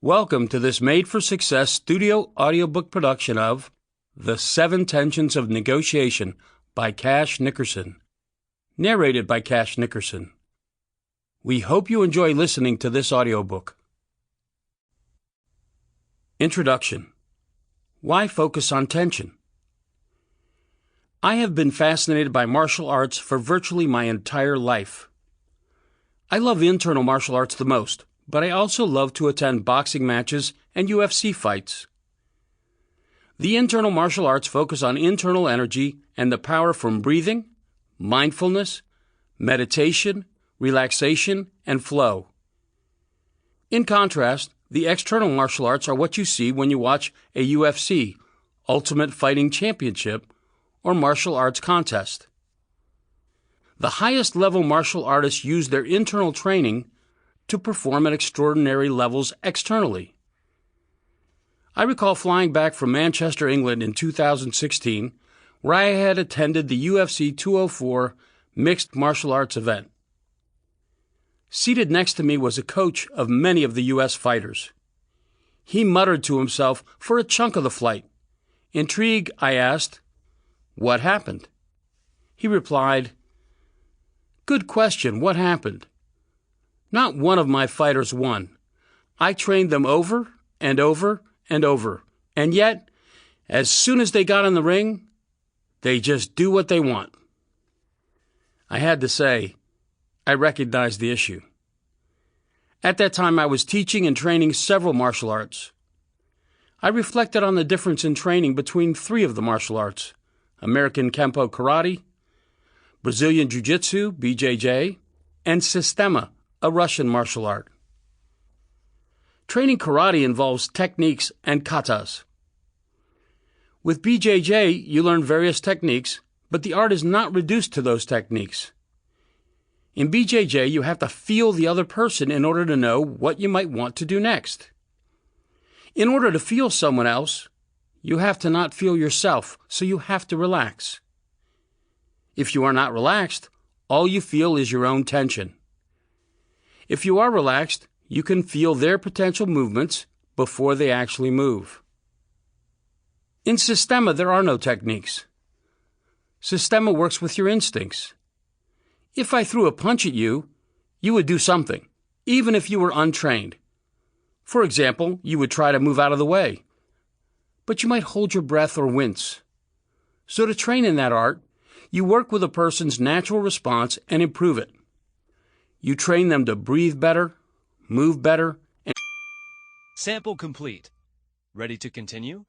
Welcome to this made-for-success studio audiobook production of The 7 Tensions of Negotiation by Cash Nickerson, narrated by Cash Nickerson. We hope you enjoy listening to this audiobook. Introduction. Why focus on tension? I have been fascinated by martial arts for virtually my entire life. I love internal martial arts the most, but I also love to attend boxing matches and UFC fights. The internal martial arts focus on internal energy and the power from breathing, mindfulness, meditation, relaxation, and flow. In contrast, the external martial arts are what you see when you watch a UFC, Ultimate Fighting Championship, or martial arts contest. The highest level martial artists use their internal training to perform at extraordinary levels externally. I recall flying back from Manchester, England in 2016, where I had attended the UFC 204 mixed martial arts event. Seated next to me was a coach of many of the U.S. fighters. He muttered to himself for a chunk of the flight. Intrigued, I asked, "What happened?" He replied, "Good question, what happened? Not one of my fighters won. I trained them over and over and over, and yet, as soon as they got in the ring, they just do what they want." I had to say, I recognized the issue. At that time, I was teaching and training several martial arts. I reflected on the difference in training between 3 of the martial arts: American Kempo Karate, Brazilian Jiu-Jitsu, BJJ, and Sistema, a Russian martial art. Training karate involves techniques and katas. With BJJ, you learn various techniques, but the art is not reduced to those techniques. In BJJ, you have to feel the other person in order to know what you might want to do next. In order to feel someone else, you have to not feel yourself, so you have to relax. If you are not relaxed, all you feel is your own tension. If you are relaxed, you can feel their potential movements before they actually move. In Sistema, there are no techniques. Sistema works with your instincts. If I threw a punch at you, you would do something, even if you were untrained. For example, you would try to move out of the way, but you might hold your breath or wince. So to train in that art, you work with a person's natural response and improve it. You train them to breathe better, move better, and... Sample complete. Ready to continue?